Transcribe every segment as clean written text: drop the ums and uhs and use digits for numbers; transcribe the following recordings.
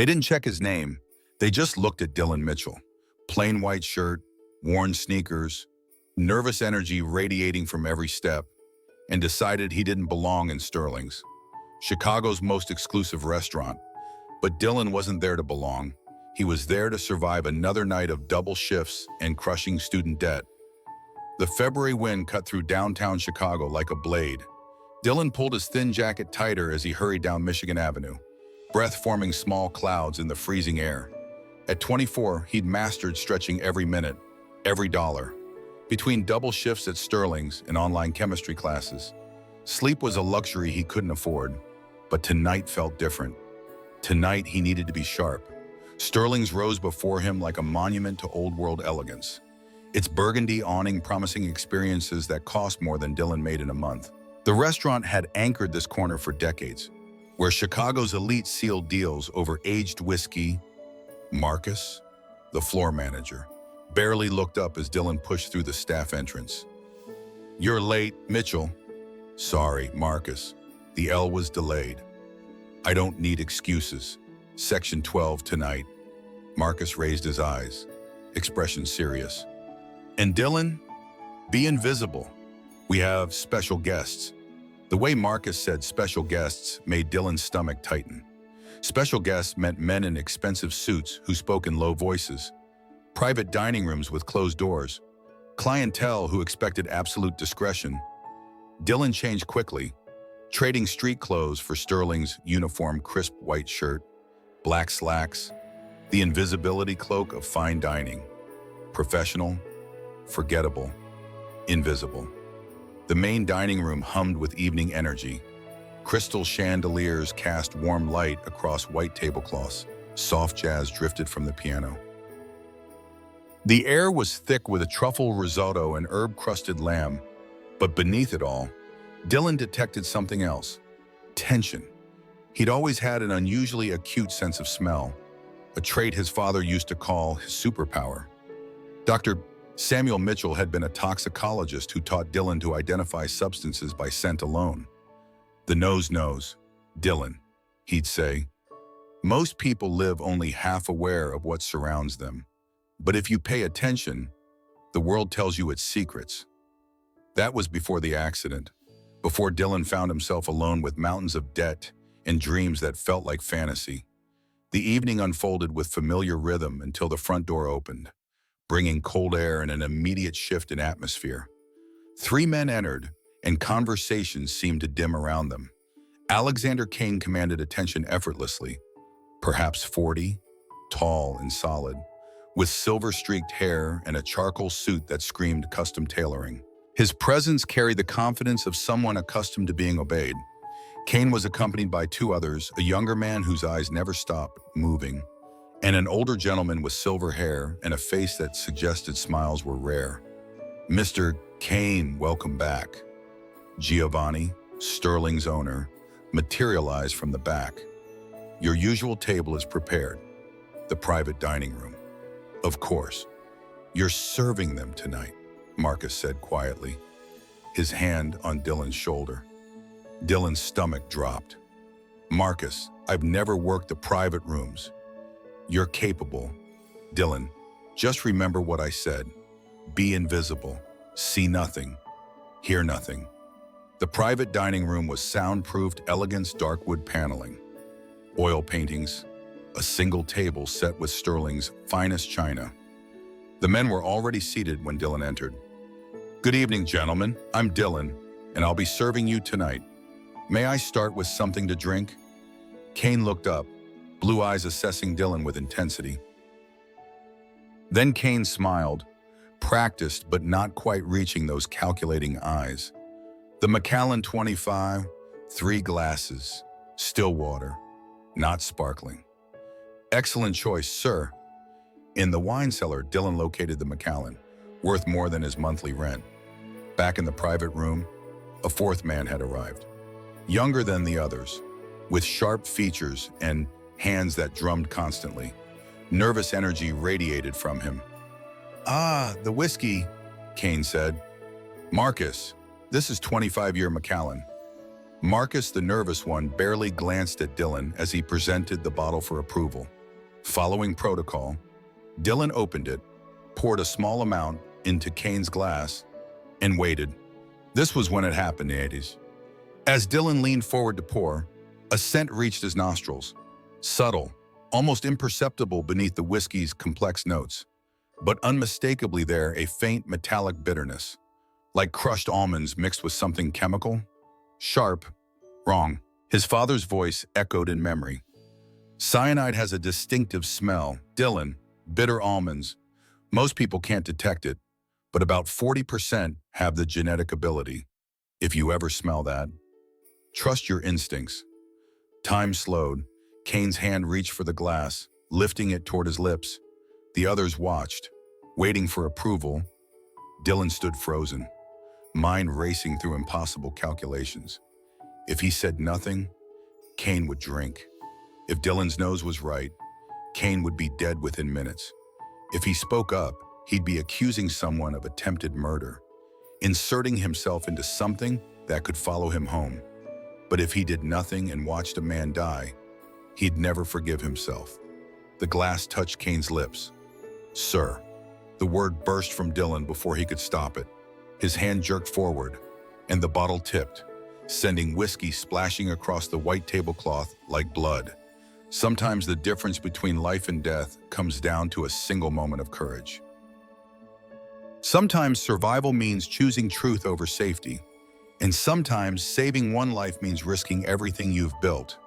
They didn't check his name. They just looked at Dylan Mitchell. Plain white shirt, worn sneakers, nervous energy radiating from every step, and decided he didn't belong in Sterling's, Chicago's most exclusive restaurant. But Dylan wasn't there to belong. He was there to survive another night of double shifts and crushing student debt. The February wind cut through downtown Chicago like a blade. Dylan pulled his thin jacket tighter as he hurried down Michigan Avenue, breath forming small clouds in the freezing air. At 24, he'd mastered stretching every minute, every dollar. Between double shifts at Sterling's and online chemistry classes, sleep was a luxury he couldn't afford. But tonight felt different. Tonight he needed to be sharp. Sterling's rose before him like a monument to old-world elegance, its burgundy awning promising experiences that cost more than Dylan made in a month. The restaurant had anchored this corner for decades, where Chicago's elite sealed deals over aged whiskey. Marcus, the floor manager, barely looked up as Dylan pushed through the staff entrance. "You're late, Mitchell." "Sorry, Marcus. The L was delayed." "I don't need excuses. Section 12 tonight." Marcus raised his eyes, expression serious. "And Dylan, be invisible. We have special guests." The way Marcus said special guests made Dylan's stomach tighten. Special guests meant men in expensive suits who spoke in low voices, private dining rooms with closed doors, clientele who expected absolute discretion. Dylan changed quickly, trading street clothes for Sterling's uniform crisp white shirt, black slacks, the invisibility cloak of fine dining. Professional, forgettable, invisible. The main dining room hummed with evening energy. Crystal chandeliers cast warm light across white tablecloths. Soft jazz drifted from the piano. The air was thick with a truffle risotto and herb-crusted lamb, but beneath it all, Dylan detected something else: tension. He'd always had an unusually acute sense of smell, a trait his father used to call his superpower. Dr. Samuel Mitchell had been a toxicologist who taught Dylan to identify substances by scent alone. "The nose knows, Dylan," he'd say. "Most people live only half aware of what surrounds them. But if you pay attention, the world tells you its secrets." That was before the accident, before Dylan found himself alone with mountains of debt and dreams that felt like fantasy. The evening unfolded with familiar rhythm until the front door opened, bringing cold air and an immediate shift in atmosphere. 3 men entered, and conversations seemed to dim around them. Alexander Kane commanded attention effortlessly, perhaps 40, tall and solid, with silver-streaked hair and a charcoal suit that screamed custom tailoring. His presence carried the confidence of someone accustomed to being obeyed. Kane was accompanied by 2 others, a younger man whose eyes never stopped moving, and an older gentleman with silver hair and a face that suggested smiles were rare. "Mr. Kane, welcome back." Giovanni, Sterling's owner, materialized from the back. "Your usual table is prepared. The private dining room." "Of course. You're serving them tonight," Marcus said quietly, his hand on Dylan's shoulder. Dylan's stomach dropped. "Marcus, I've never worked the private rooms." "You're capable. Dylan, just remember what I said. Be invisible. See nothing. Hear nothing." The private dining room was soundproofed, elegant dark wood paneling, oil paintings, a single table set with Sterling's finest china. The men were already seated when Dylan entered. "Good evening, gentlemen. I'm Dylan, and I'll be serving you tonight. May I start with something to drink?" Kane looked up, blue eyes assessing Dylan with intensity. Then Kane smiled, practiced but not quite reaching those calculating eyes. "The Macallan 25, 3 glasses, still water, not sparkling." "Excellent choice, sir." In the wine cellar, Dylan located the Macallan, worth more than his monthly rent. Back in the private room, a 4th man had arrived. Younger than the others, with sharp features and hands that drummed constantly. Nervous energy radiated from him. "Ah, the whiskey," Kane said. "Marcus, this is 25-year Macallan." Marcus, the nervous one, barely glanced at Dylan as he presented the bottle for approval. Following protocol, Dylan opened it, poured a small amount into Kane's glass, and waited. This was when it happened, ladies. As Dylan leaned forward to pour, a scent reached his nostrils. Subtle, almost imperceptible beneath the whiskey's complex notes, but unmistakably there, a faint metallic bitterness, like crushed almonds mixed with something chemical. Sharp. Wrong. His father's voice echoed in memory. Cyanide has a distinctive smell. Dylan, bitter almonds. Most people can't detect it, but about 40% have the genetic ability. If you ever smell that, trust your instincts. Time slowed. Kane's hand reached for the glass, lifting it toward his lips. The others watched, waiting for approval. Dylan stood frozen, mind racing through impossible calculations. If he said nothing, Kane would drink. If Dylan's nose was right, Kane would be dead within minutes. If he spoke up, he'd be accusing someone of attempted murder, inserting himself into something that could follow him home. But if he did nothing and watched a man die, he'd never forgive himself. The glass touched Kane's lips. "Sir." The word burst from Dylan before he could stop it. His hand jerked forward, and the bottle tipped, sending whiskey splashing across the white tablecloth like blood. Sometimes the difference between life and death comes down to a single moment of courage. Sometimes survival means choosing truth over safety, and sometimes saving one life means risking everything you've built.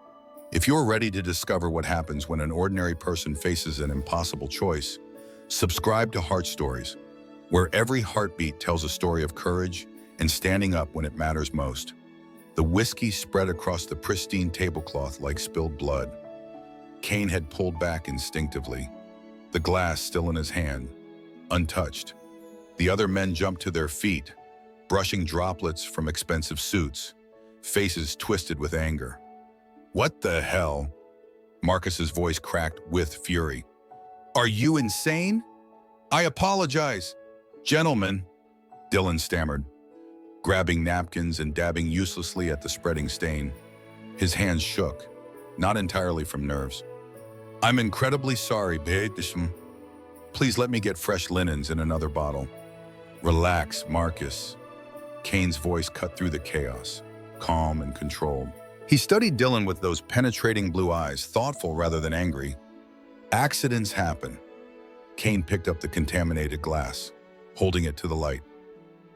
If you're ready to discover what happens when an ordinary person faces an impossible choice, subscribe to Heart Stories, where every heartbeat tells a story of courage and standing up when it matters most. The whiskey spread across the pristine tablecloth like spilled blood. Kane had pulled back instinctively, the glass still in his hand, untouched. The other men jumped to their feet, brushing droplets from expensive suits, faces twisted with anger. "What the hell?" Marcus's voice cracked with fury. "Are you insane?" "I apologize, gentlemen," Dylan stammered, grabbing napkins and dabbing uselessly at the spreading stain. His hands shook, not entirely from nerves. "I'm incredibly sorry, babe. Please let me get fresh linens in another bottle." "Relax, Marcus." Kane's voice cut through the chaos, calm and controlled. He studied Dylan with those penetrating blue eyes, thoughtful rather than angry. "Accidents happen." Kane picked up the contaminated glass, holding it to the light.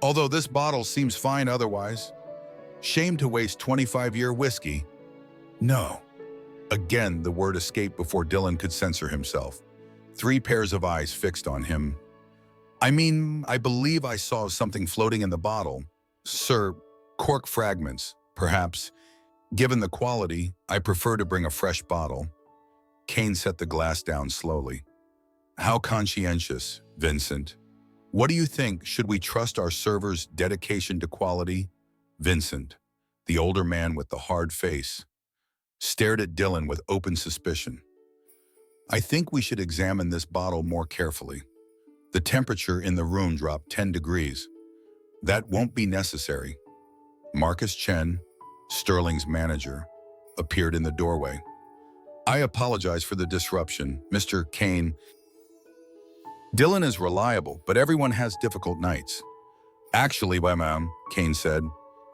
"Although this bottle seems fine otherwise. Shame to waste 25-year whiskey." "No." Again, the word escaped before Dylan could censor himself. 3 pairs of eyes fixed on him. I believe I saw something floating in the bottle. Sir, cork fragments, perhaps. Given the quality, I prefer to bring a fresh bottle." Kane set the glass down slowly. "How conscientious, Vincent. What do you think? Should we trust our server's dedication to quality?" Vincent, the older man with the hard face, stared at Dylan with open suspicion. "I think we should examine this bottle more carefully. The temperature in the room dropped 10 degrees. That won't be necessary." Marcus Chen, Sterling's manager, appeared in the doorway. "I apologize for the disruption, Mr. Kane. Dylan is reliable, but everyone has difficult nights." "Actually, ma'am," Kane said,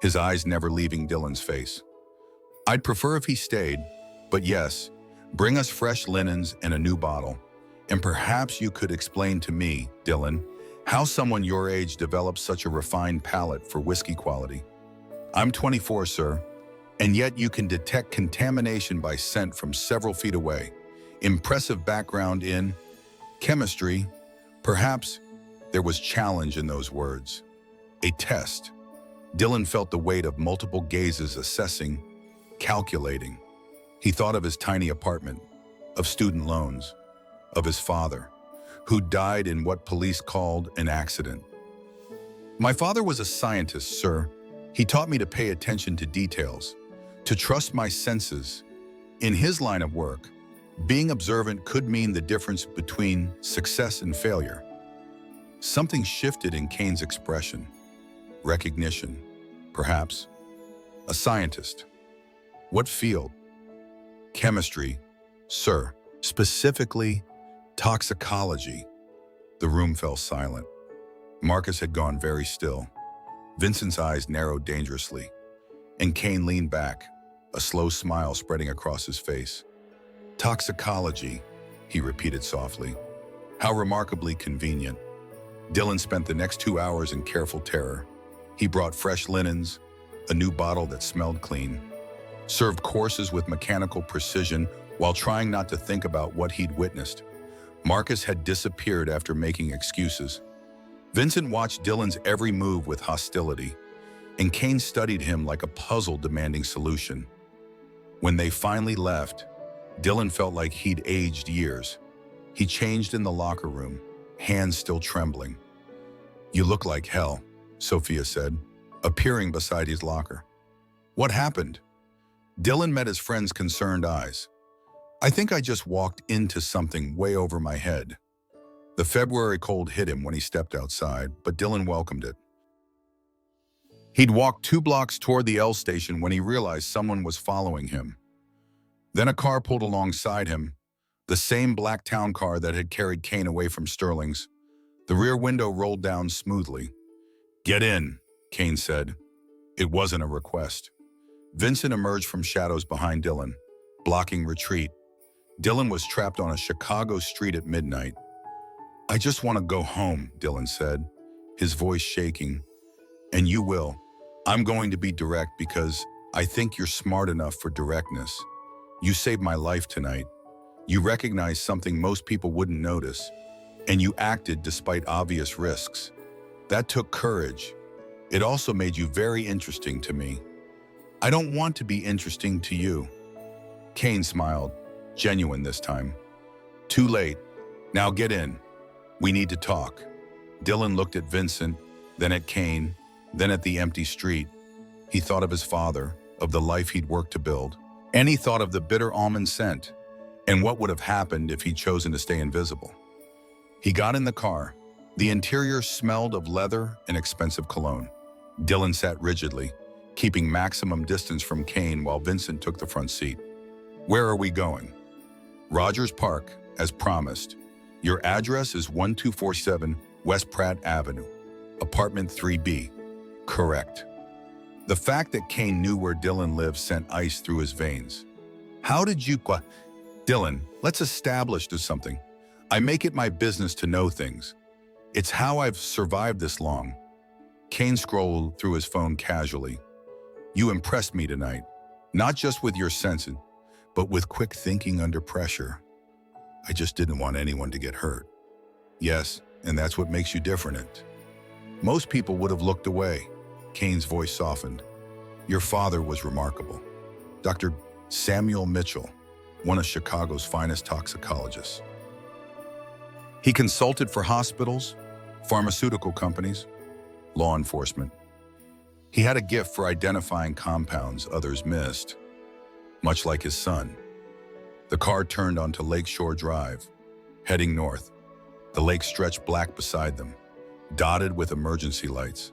his eyes never leaving Dylan's face. "I'd prefer if he stayed, but yes, bring us fresh linens and a new bottle. And perhaps you could explain to me, Dylan, how someone your age develops such a refined palate for whiskey quality." "I'm 24, sir, and yet you can detect contamination by scent from several feet away. Impressive background in chemistry." Perhaps there was challenge in those words. A test. Dylan felt the weight of multiple gazes assessing, calculating. He thought of his tiny apartment, of student loans, of his father, who died in what police called an accident. "My father was a scientist, sir. He taught me to pay attention to details, to trust my senses. In his line of work, being observant could mean the difference between success and failure." Something shifted in Kane's expression. Recognition, perhaps. A scientist. What field? Chemistry, sir. Specifically, toxicology. The room fell silent. Marcus had gone very still. Vincent's eyes narrowed dangerously, and Kane leaned back, a slow smile spreading across his face. Toxicology, he repeated softly. How remarkably convenient. Dylan spent the next 2 hours in careful terror. He brought fresh linens, a new bottle that smelled clean, served courses with mechanical precision while trying not to think about what he'd witnessed. Marcus had disappeared after making excuses. Vincent watched Dylan's every move with hostility, and Kane studied him like a puzzle demanding solution. When they finally left, Dylan felt like he'd aged years. He changed in the locker room, hands still trembling. "You look like hell," Sophia said, appearing beside his locker. "What happened?" Dylan met his friend's concerned eyes. "I think I just walked into something way over my head." The February cold hit him when he stepped outside, but Dylan welcomed it. He'd walked 2 blocks toward the L station when he realized someone was following him. Then a car pulled alongside him, the same black town car that had carried Kane away from Sterling's. The rear window rolled down smoothly. "Get in," Kane said. It wasn't a request. Vincent emerged from shadows behind Dylan, blocking retreat. Dylan was trapped on a Chicago street at midnight. "I just want to go home," Dylan said, his voice shaking. "And you will. I'm going to be direct because I think you're smart enough for directness. You saved my life tonight. You recognized something most people wouldn't notice, and you acted despite obvious risks. That took courage. It also made you very interesting to me. I don't want to be interesting to you." Kane smiled, genuine this time. "Too late. Now get in. We need to talk." Dylan looked at Vincent, then at Kane, then at the empty street. He thought of his father, of the life he'd worked to build, and he thought of the bitter almond scent, and what would have happened if he'd chosen to stay invisible. He got in the car. The interior smelled of leather and expensive cologne. Dylan sat rigidly, keeping maximum distance from Kane while Vincent took the front seat. "Where are we going?" "Rogers Park, as promised. Your address is 1247 West Pratt Avenue, apartment 3B. "Correct." The fact that Kane knew where Dylan lived sent ice through his veins. "How did you..." "Dylan, let's establish something. I make it my business to know things. It's how I've survived this long." Kane scrolled through his phone casually. "You impressed me tonight, not just with your senses, but with quick thinking under pressure. I just didn't want anyone to get hurt." "Yes, and that's what makes you different. Most people would have looked away." Kane's voice softened. "Your father was remarkable. Dr. Samuel Mitchell, one of Chicago's finest toxicologists. He consulted for hospitals, pharmaceutical companies, law enforcement. He had a gift for identifying compounds others missed, much like his son." The car turned onto Lakeshore Drive, heading north. The lake stretched black beside them, dotted with emergency lights.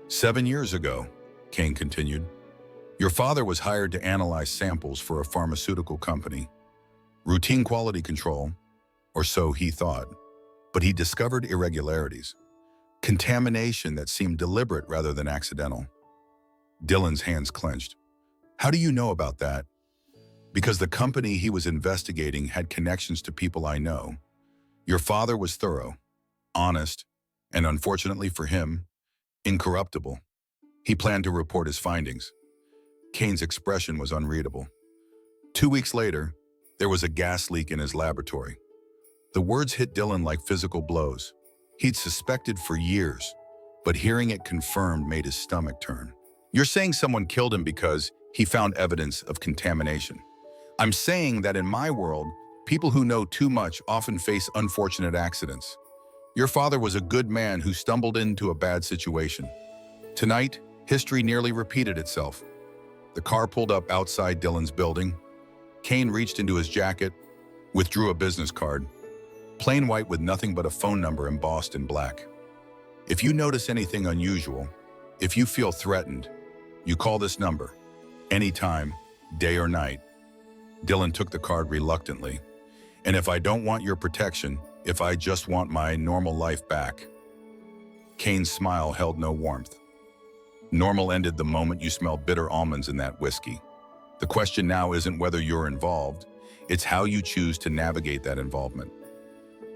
"7 years ago," Kane continued, "your father was hired to analyze samples for a pharmaceutical company. Routine quality control, or so he thought. But he discovered irregularities, contamination that seemed deliberate rather than accidental." Dylan's hands clenched. "How do you know about that?" "Because the company he was investigating had connections to people I know. Your father was thorough, honest, and unfortunately for him, incorruptible. He planned to report his findings." Kane's expression was unreadable. 2 weeks later, there was a gas leak in his laboratory. The words hit Dylan like physical blows. He'd suspected for years, but hearing it confirmed made his stomach turn. "You're saying someone killed him because he found evidence of contamination." "I'm saying that in my world, people who know too much often face unfortunate accidents. Your father was a good man who stumbled into a bad situation. Tonight, history nearly repeated itself." The car pulled up outside Dylan's building. Kane reached into his jacket, withdrew a business card, plain white with nothing but a phone number embossed in black. "If you notice anything unusual, if you feel threatened, You call this number. Anytime, day or night. Dylan took the card reluctantly. And if I don't want your protection, if I just want my normal life back. Kane's smile held no warmth. Normal ended the moment you smelled bitter almonds in that whiskey. The question now isn't whether you're involved, it's how you choose to navigate that involvement.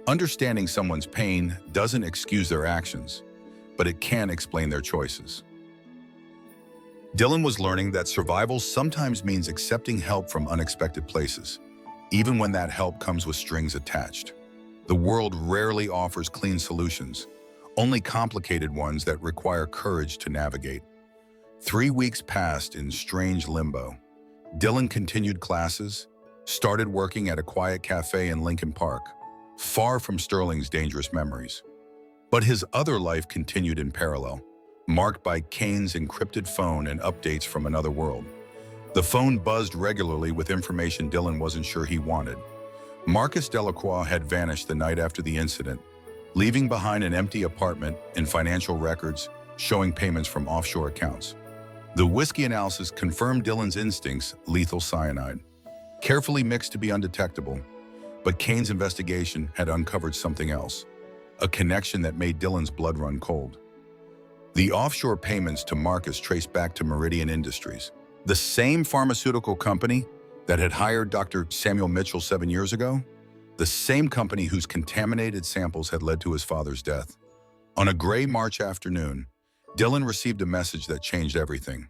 Understanding someone's pain doesn't excuse their actions, but it can explain their choices. Dylan was learning that survival sometimes means accepting help from unexpected places, even when that help comes with strings attached. The world rarely offers clean solutions, only complicated ones that require courage to navigate. 3 weeks passed in strange limbo. Dylan continued classes, started working at a quiet cafe in Lincoln Park, far from Sterling's dangerous memories. But his other life continued in parallel, marked by Kane's encrypted phone and updates from another world. The phone buzzed regularly with information Dylan wasn't sure he wanted. Marcus Delacroix had vanished the night after the incident, leaving behind an empty apartment and financial records showing payments from offshore accounts. The whiskey analysis confirmed Dylan's instincts, lethal cyanide, carefully mixed to be undetectable. But Kane's investigation had uncovered something else, a connection that made Dylan's blood run cold. The offshore payments to Marcus traced back to Meridian Industries, the same pharmaceutical company that had hired Dr. Samuel Mitchell 7 years ago, the same company whose contaminated samples had led to his father's death. On a gray March afternoon, Dylan received a message that changed everything.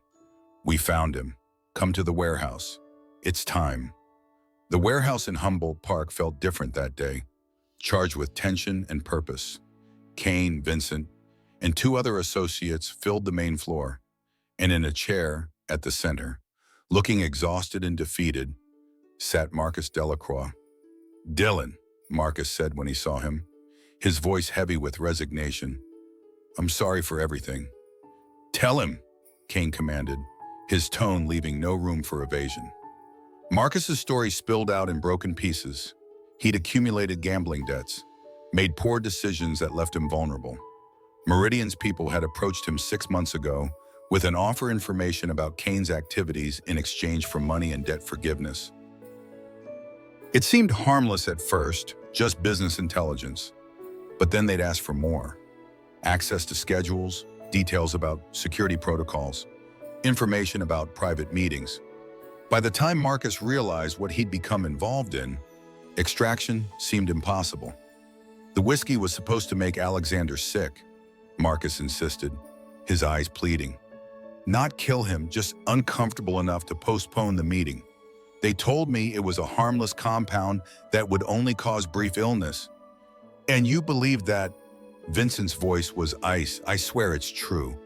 We found him. Come to the warehouse. It's time. The warehouse in Humboldt Park felt different that day, charged with tension and purpose. Kane, Vincent, and 2 other associates filled the main floor, and in a chair at the center, looking exhausted and defeated, sat Marcus Delacroix. Dylan, Marcus said when he saw him, his voice heavy with resignation. I'm sorry for everything. Tell him, Kane commanded, his tone leaving no room for evasion. Marcus's story spilled out in broken pieces. He'd accumulated gambling debts, made poor decisions that left him vulnerable. Meridian's people had approached him 6 months ago with an offer information about Kane's activities in exchange for money and debt forgiveness. It seemed harmless at first, just business intelligence. But then they'd ask for more. Access to schedules, details about security protocols, information about private meetings. By the time Marcus realized what he'd become involved in, extraction seemed impossible. The whiskey was supposed to make Alexander sick, Marcus insisted, his eyes pleading. Not kill him, just uncomfortable enough to postpone the meeting. They told me it was a harmless compound that would only cause brief illness. And you believe that? Vincent's voice was ice. I swear it's true.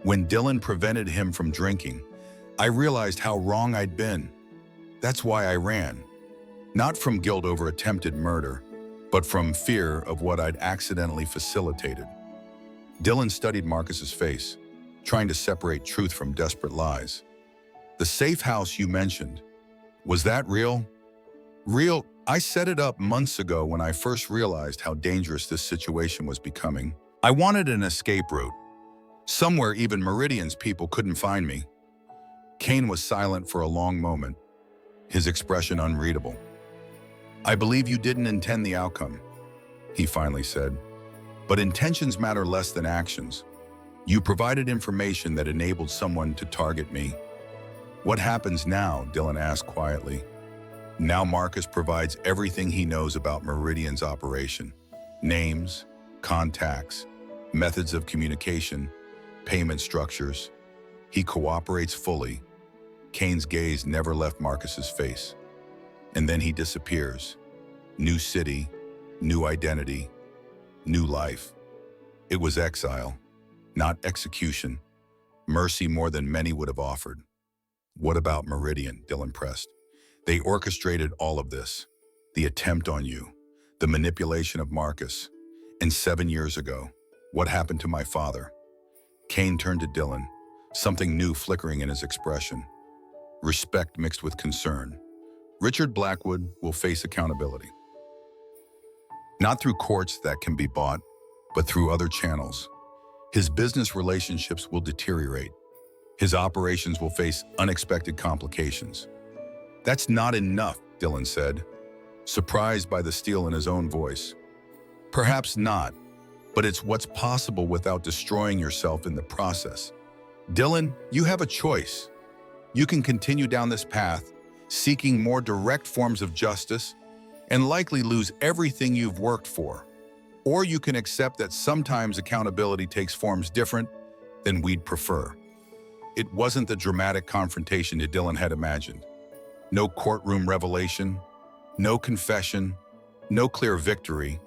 When Dylan prevented him from drinking, I realized how wrong I'd been. That's why I ran. Not from guilt over attempted murder, but from fear of what I'd accidentally facilitated. Dylan studied Marcus's face, trying to separate truth from desperate lies. The safe house you mentioned, was that real? Real. I set it up months ago when I first realized how dangerous this situation was becoming. I wanted an escape route, somewhere even Meridian's people couldn't find me. Kane was silent for a long moment, his expression unreadable. I believe you didn't intend the outcome, he finally said. But intentions matter less than actions. You provided information that enabled someone to target me. What happens now? Dylan asked quietly. Now Marcus provides everything he knows about Meridian's operation. Names, contacts, methods of communication, payment structures. He cooperates fully. Kane's gaze never left Marcus's face. And then he disappears. New city, new identity, new life. It was exile, not execution. Mercy more than many would have offered. What about Meridian? Dylan pressed. They orchestrated all of this. The attempt on you, the manipulation of Marcus. And 7 years ago, what happened to my father? Kane turned to Dylan, something new flickering in his expression. Respect mixed with concern. Richard Blackwood will face accountability. Not through courts that can be bought, but through other channels. His business relationships will deteriorate. His operations will face unexpected complications. That's not enough, Dylan said, surprised by the steel in his own voice. Perhaps not, but it's what's possible without destroying yourself in the process. Dylan, you have a choice. You can continue down this path, seeking more direct forms of justice, and likely lose everything you've worked for. Or you can accept that sometimes accountability takes forms different than we'd prefer. It wasn't the dramatic confrontation that Dylan had imagined. No courtroom revelation, no confession, no clear victory,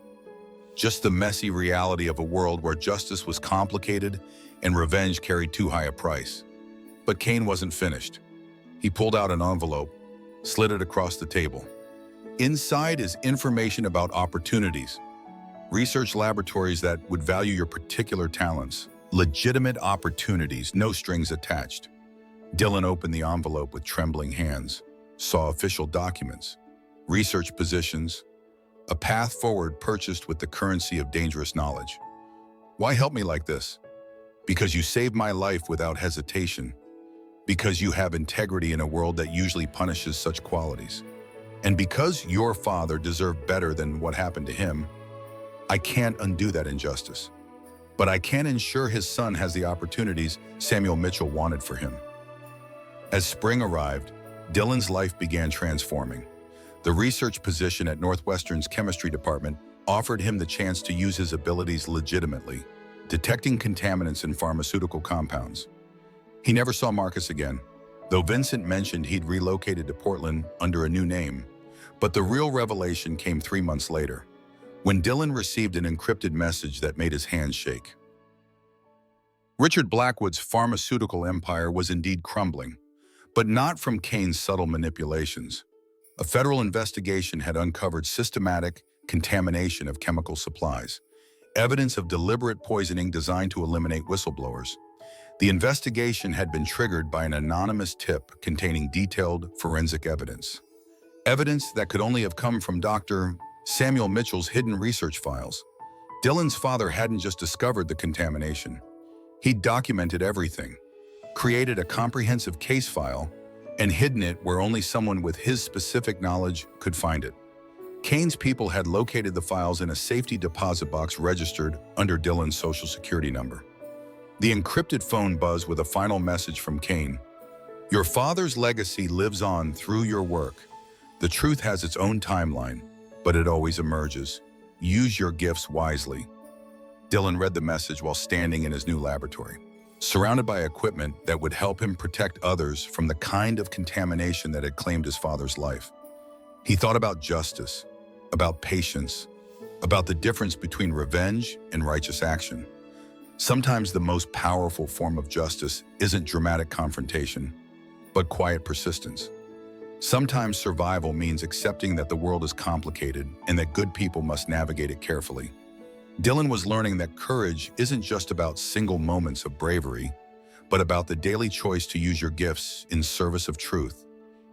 just the messy reality of a world where justice was complicated and revenge carried too high a price. But Kane wasn't finished. He pulled out an envelope, slid it across the table. Inside is information about opportunities, research laboratories that would value your particular talents, legitimate opportunities, no strings attached. Dylan opened the envelope with trembling hands, saw official documents, research positions, a path forward purchased with the currency of dangerous knowledge. Why help me like this? Because you saved my life without hesitation. Because you have integrity in a world that usually punishes such qualities. And because your father deserved better than what happened to him, I can't undo that injustice. But I can ensure his son has the opportunities Samuel Mitchell wanted for him. As spring arrived, Dylan's life began transforming. The research position at Northwestern's chemistry department offered him the chance to use his abilities legitimately, detecting contaminants in pharmaceutical compounds. He never saw Marcus again, though Vincent mentioned he'd relocated to Portland under a new name. But the real revelation came 3 months later, when Dylan received an encrypted message that made his hands shake. Richard Blackwood's pharmaceutical empire was indeed crumbling, but not from Kane's subtle manipulations. A federal investigation had uncovered systematic contamination of chemical supplies, evidence of deliberate poisoning designed to eliminate whistleblowers. The investigation had been triggered by an anonymous tip containing detailed forensic evidence. Evidence that could only have come from Dr. Samuel Mitchell's hidden research files. Dylan's father hadn't just discovered the contamination. He'd documented everything, created a comprehensive case file, and hidden it where only someone with his specific knowledge could find it. Kane's people had located the files in a safety deposit box registered under Dylan's social security number. The encrypted phone buzzed with a final message from Kane. Your father's legacy lives on through your work. The truth has its own timeline, but it always emerges. Use your gifts wisely. Dylan read the message while standing in his new laboratory, surrounded by equipment that would help him protect others from the kind of contamination that had claimed his father's life. He thought about justice, about patience, about the difference between revenge and righteous action. Sometimes the most powerful form of justice isn't dramatic confrontation, but quiet persistence. Sometimes survival means accepting that the world is complicated and that good people must navigate it carefully. Dylan was learning that courage isn't just about single moments of bravery, but about the daily choice to use your gifts in service of truth,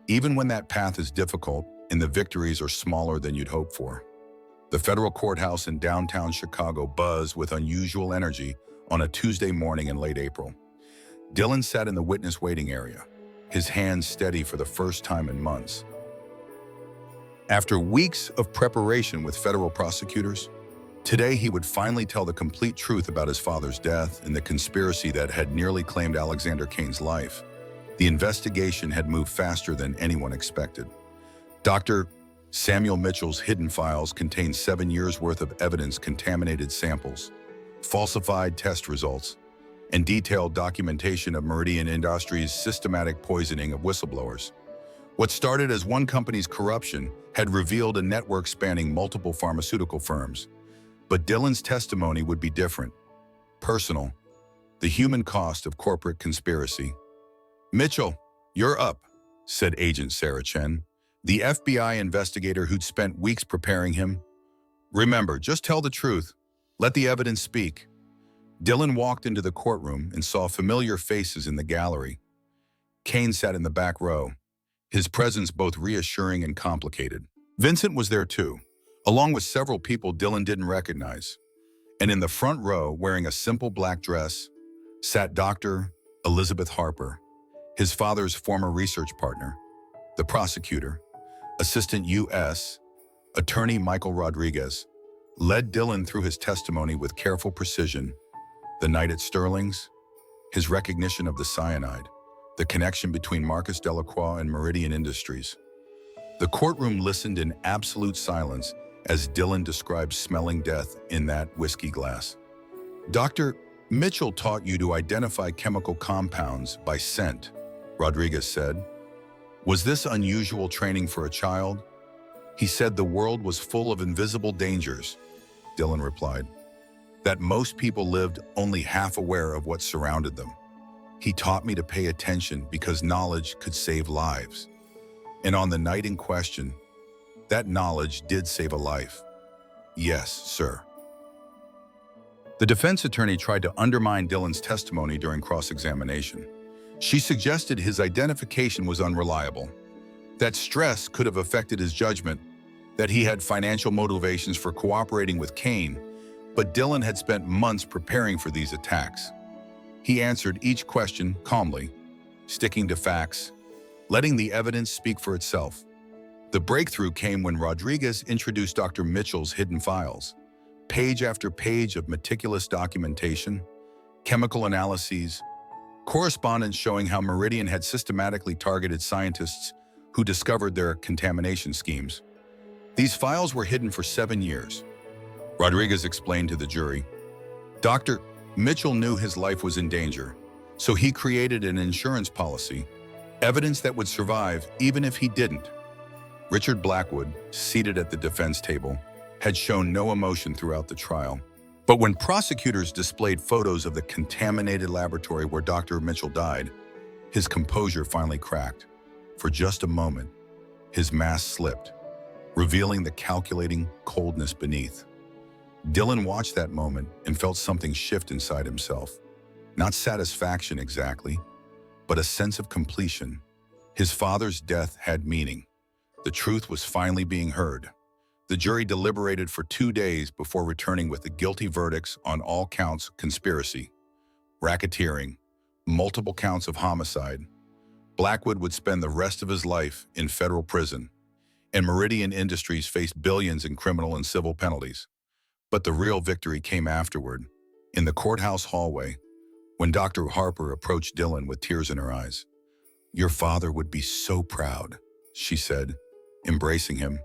even when that path is difficult and the victories are smaller than you'd hoped for. The federal courthouse in downtown Chicago buzzed with unusual energy on a Tuesday morning in late April. Dylan sat in the witness waiting area, his hands steady for the first time in months. After weeks of preparation with federal prosecutors, today he would finally tell the complete truth about his father's death and the conspiracy that had nearly claimed Alexander Kane's life. The investigation had moved faster than anyone expected. Dr. Samuel Mitchell's hidden files contained 7 years' worth of evidence-contaminated samples, falsified test results, and detailed documentation of Meridian Industries' systematic poisoning of whistleblowers. What started as one company's corruption had revealed a network spanning multiple pharmaceutical firms. But Dylan's testimony would be different, personal, the human cost of corporate conspiracy. Mitchell, you're up, said Agent Sarah Chen, the FBI investigator who'd spent weeks preparing him. Remember, just tell the truth. Let the evidence speak. Dylan walked into the courtroom and saw familiar faces in the gallery. Kane sat in the back row, his presence both reassuring and complicated. Vincent was there too, along with several people Dylan didn't recognize. And in the front row, wearing a simple black dress, sat Dr. Elizabeth Harper, his father's former research partner, the prosecutor, Assistant U.S. Attorney Michael Rodriguez, led Dillon through his testimony with careful precision. The night at Sterling's, his recognition of the cyanide, the connection between Marcus Delacroix and Meridian Industries. The courtroom listened in absolute silence as Dillon described smelling death in that whiskey glass. Dr. Mitchell taught you to identify chemical compounds by scent, Rodriguez said. Was this unusual training for a child? He said the world was full of invisible dangers, Dillon replied, that most people lived only half aware of what surrounded them. He taught me to pay attention because knowledge could save lives. And on the night in question, that knowledge did save a life. Yes, sir. The defense attorney tried to undermine Dillon's testimony during cross-examination. She suggested his identification was unreliable, that stress could have affected his judgment, that he had financial motivations for cooperating with Cain, but Dillon had spent months preparing for these attacks. He answered each question calmly, sticking to facts, letting the evidence speak for itself. The breakthrough came when Rodriguez introduced Dr. Mitchell's hidden files, page after page of meticulous documentation, chemical analyses, correspondence showing how Meridian had systematically targeted scientists who discovered their contamination schemes. These files were hidden for 7 years. Rodriguez explained to the jury, Dr. Mitchell knew his life was in danger, so he created an insurance policy, evidence that would survive even if he didn't. Richard Blackwood, seated at the defense table, had shown no emotion throughout the trial. But when prosecutors displayed photos of the contaminated laboratory where Dr. Mitchell died, his composure finally cracked. For just a moment, his mask slipped, revealing the calculating coldness beneath. Dillon watched that moment and felt something shift inside himself. Not satisfaction exactly, but a sense of completion. His father's death had meaning. The truth was finally being heard. The jury deliberated for 2 days before returning with the guilty verdicts on all counts: conspiracy, racketeering, multiple counts of homicide. Blackwood would spend the rest of his life in federal prison, and Meridian Industries faced billions in criminal and civil penalties. But the real victory came afterward, in the courthouse hallway, when Dr. Harper approached Dillon with tears in her eyes. "Your father would be so proud," she said, embracing him.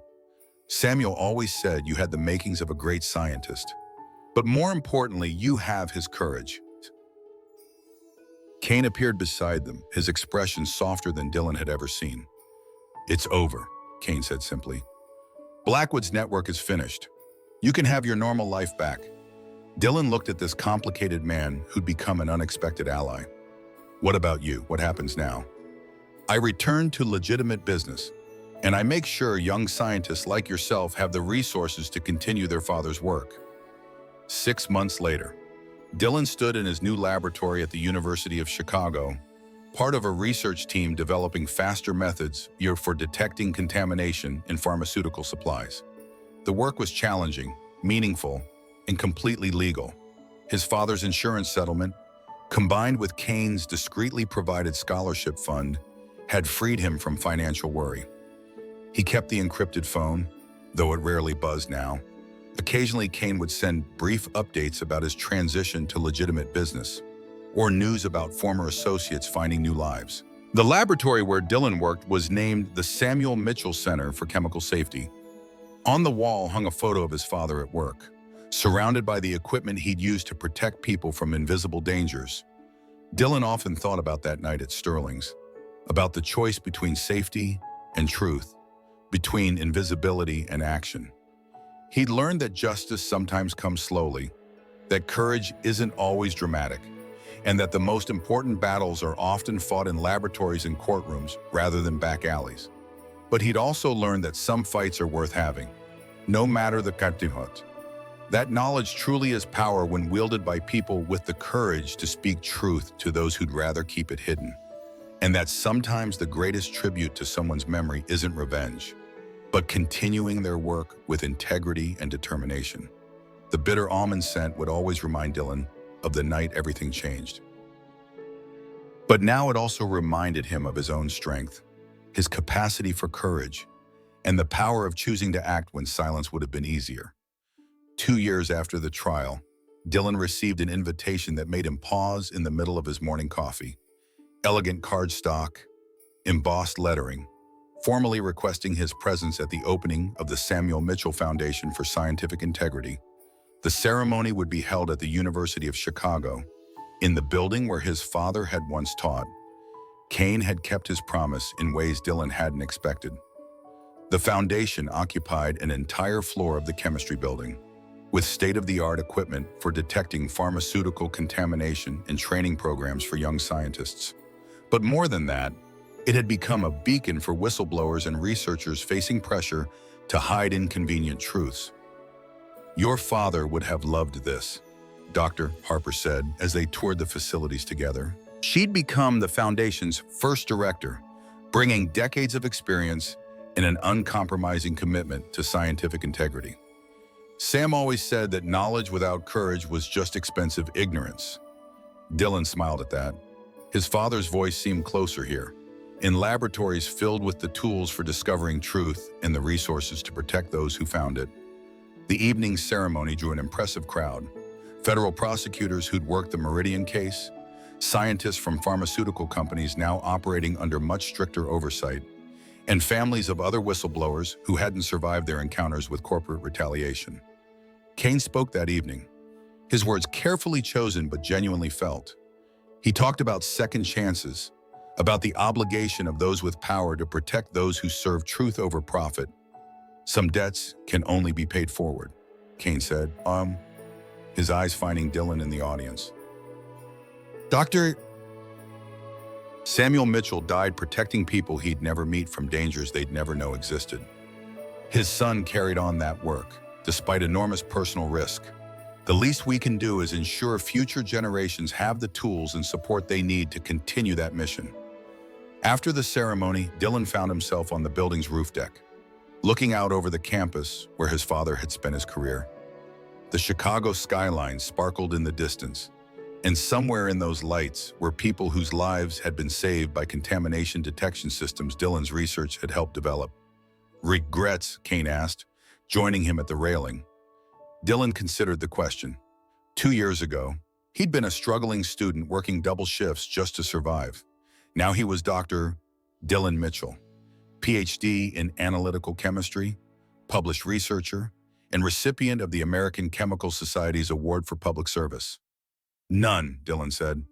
"Samuel always said you had the makings of a great scientist, but more importantly, you have his courage." Cain appeared beside them, his expression softer than Dillon had ever seen. "It's over," Cain said simply. "Blackwood's network is finished. You can have your normal life back." Dillon looked at this complicated man who'd become an unexpected ally. "What about you? What happens now?" "I return to legitimate business, and I make sure young scientists like yourself have the resources to continue their father's work." 6 months later, Dillon stood in his new laboratory at the University of Chicago, part of a research team developing faster methods for detecting contamination in pharmaceutical supplies. The work was challenging, meaningful, and completely legal. His father's insurance settlement, combined with Cain's discreetly provided scholarship fund, had freed him from financial worry. He kept the encrypted phone, though it rarely buzzed now. Occasionally, Cain would send brief updates about his transition to legitimate business, or news about former associates finding new lives. The laboratory where Dillon worked was named the Samuel Mitchell Center for Chemical Safety. On the wall hung a photo of his father at work, surrounded by the equipment he'd used to protect people from invisible dangers. Dillon often thought about that night at Sterling's, about the choice between safety and truth, between invisibility and action. He'd learned that justice sometimes comes slowly, that courage isn't always dramatic, and that the most important battles are often fought in laboratories and courtrooms rather than back alleys. But he'd also learned that some fights are worth having, no matter the kattihut. That knowledge truly is power when wielded by people with the courage to speak truth to those who'd rather keep it hidden. And that sometimes the greatest tribute to someone's memory isn't revenge, but continuing their work with integrity and determination. The bitter almond scent would always remind Dillon of the night everything changed. But now it also reminded him of his own strength, his capacity for courage, and the power of choosing to act when silence would have been easier. 2 years after the trial, Dylan received an invitation that made him pause in the middle of his morning coffee. Elegant cardstock, embossed lettering, formally requesting his presence at the opening of the Samuel Mitchell Foundation for Scientific Integrity. The ceremony would be held at the University of Chicago, in the building where his father had once taught. Kane had kept his promise in ways Dylan hadn't expected. The foundation occupied an entire floor of the chemistry building, with state-of-the-art equipment for detecting pharmaceutical contamination and training programs for young scientists. But more than that, it had become a beacon for whistleblowers and researchers facing pressure to hide inconvenient truths. "Your father would have loved this," Dr. Harper said as they toured the facilities together. She'd become the foundation's first director, bringing decades of experience and an uncompromising commitment to scientific integrity. Sam always said that knowledge without courage was just expensive ignorance. Dylan smiled at that. His father's voice seemed closer here, in laboratories filled with the tools for discovering truth and the resources to protect those who found it. The evening ceremony drew an impressive crowd. Federal prosecutors who'd worked the Meridian case, scientists from pharmaceutical companies now operating under much stricter oversight, and families of other whistleblowers who hadn't survived their encounters with corporate retaliation. Kane spoke that evening, his words carefully chosen but genuinely felt. He talked about second chances, about the obligation of those with power to protect those who serve truth over profit. "Some debts can only be paid forward," Kane said, his eyes finding Dylan in the audience. Dr. Samuel Mitchell died protecting people he'd never meet from dangers they'd never know existed. His son carried on that work, despite enormous personal risk. The least we can do is ensure future generations have the tools and support they need to continue that mission. After the ceremony, Dylan found himself on the building's roof deck, looking out over the campus where his father had spent his career. The Chicago skyline sparkled in the distance, and somewhere in those lights were people whose lives had been saved by contamination detection systems Dylan's research had helped develop. "Regrets?" Kane asked, joining him at the railing. Dylan considered the question. 2 years ago, he'd been a struggling student working double shifts just to survive. Now he was Dr. Dylan Mitchell, PhD in analytical chemistry, published researcher, and recipient of the American Chemical Society's Award for Public Service. "None," Dylan said.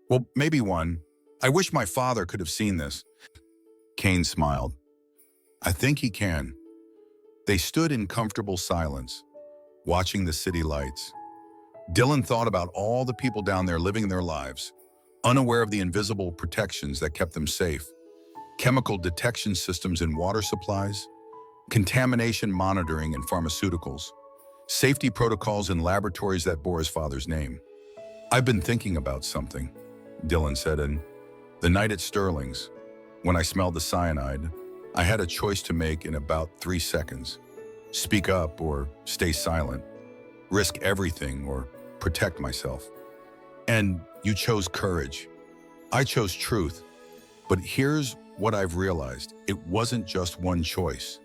"Well, maybe one. I wish my father could have seen this." Kane smiled. "I think he can." They stood in comfortable silence, watching the city lights. Dylan thought about all the people down there living their lives, unaware of the invisible protections that kept them safe. Chemical detection systems in water supplies, contamination monitoring in pharmaceuticals, safety protocols in laboratories that bore his father's name. "I've been thinking about something," Dylan said, and the night at Sterling's, when I smelled the cyanide, I had a choice to make in about 3 seconds. Speak up or stay silent, risk everything or protect myself. And you chose courage. I chose truth. But here's what I've realized. It wasn't just one choice.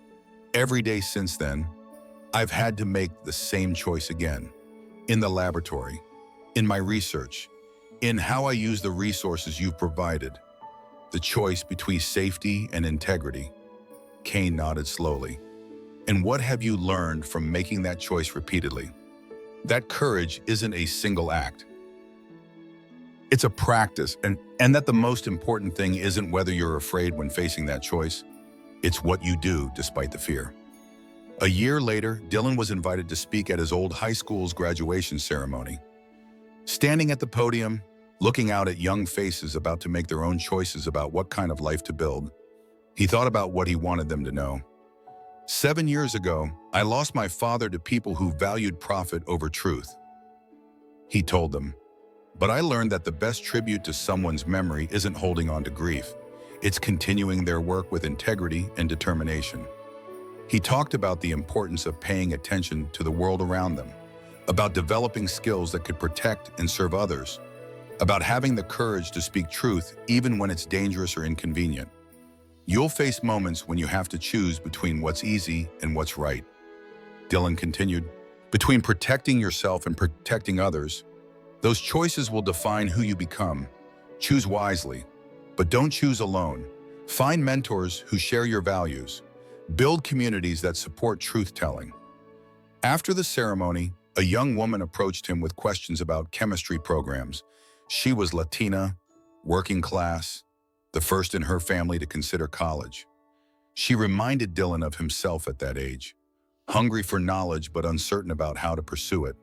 Every day since then, I've had to make the same choice again. In the laboratory, in my research, in how I use the resources you've provided. The choice between safety and integrity." Kane nodded slowly. "And what have you learned from making that choice repeatedly?" "That courage isn't a single act. It's a practice, and that the most important thing isn't whether you're afraid when facing that choice. It's what you do despite the fear." A year later, Dylan was invited to speak at his old high school's graduation ceremony. Standing at the podium, looking out at young faces about to make their own choices about what kind of life to build, he thought about what he wanted them to know. 7 years ago, I lost my father to people who valued profit over truth," he told them. "But I learned that the best tribute to someone's memory isn't holding on to grief. It's continuing their work with integrity and determination." He talked about the importance of paying attention to the world around them, about developing skills that could protect and serve others, about having the courage to speak truth even when it's dangerous or inconvenient. You'll face moments when you have to choose between what's easy and what's right. Dylan continued, between protecting yourself and protecting others, those choices will define who you become. Choose wisely, but don't choose alone. Find mentors who share your values. Build communities that support truth-telling. After the ceremony, a young woman approached him with questions about chemistry programs. She was Latina, working class, the first in her family to consider college. She reminded Dylan of himself at that age, hungry for knowledge but uncertain about how to pursue it.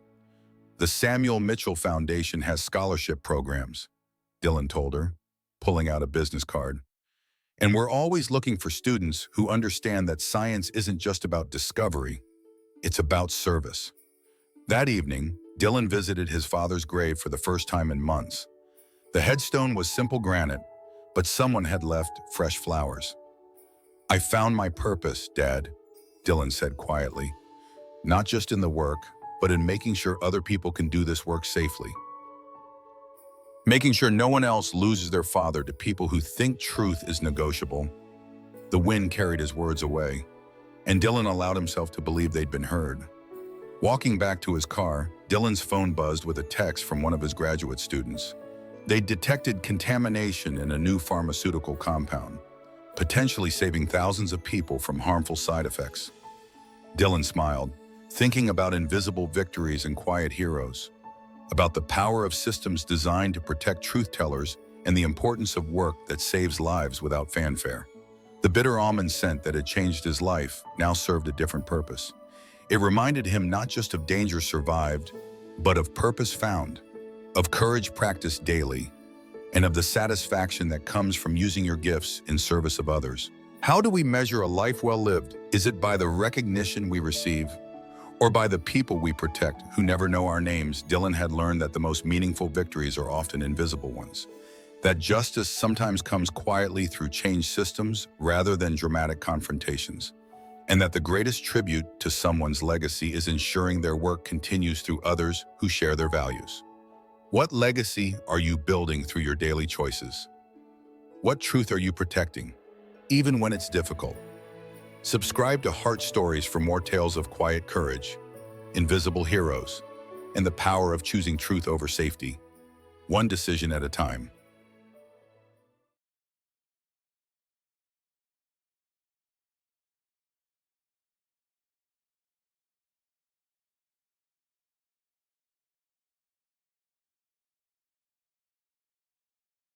The Samuel Mitchell Foundation has scholarship programs, Dylan told her, pulling out a business card. And we're always looking for students who understand that science isn't just about discovery, it's about service. That evening, Dylan visited his father's grave for the first time in months. The headstone was simple granite, but someone had left fresh flowers. I found my purpose, Dad, Dylan said quietly, not just in the work, but in making sure other people can do this work safely. Making sure no one else loses their father to people who think truth is negotiable. The wind carried his words away, and Dylan allowed himself to believe they'd been heard. Walking back to his car, Dylan's phone buzzed with a text from one of his graduate students. They'd detected contamination in a new pharmaceutical compound, potentially saving thousands of people from harmful side effects. Dylan smiled, thinking about invisible victories and quiet heroes, about the power of systems designed to protect truth-tellers and the importance of work that saves lives without fanfare. The bitter almond scent that had changed his life now served a different purpose. It reminded him not just of danger survived, but of purpose found, of courage practiced daily, and of the satisfaction that comes from using your gifts in service of others. How do we measure a life well lived? Is it by the recognition we receive, or by the people we protect who never know our names? Dylan had learned that the most meaningful victories are often invisible ones, that justice sometimes comes quietly through changed systems rather than dramatic confrontations, and that the greatest tribute to someone's legacy is ensuring their work continues through others who share their values. What legacy are you building through your daily choices? What truth are you protecting, even when it's difficult? Subscribe to Heart Stories for more tales of quiet courage, invisible heroes, and the power of choosing truth over safety, one decision at a time.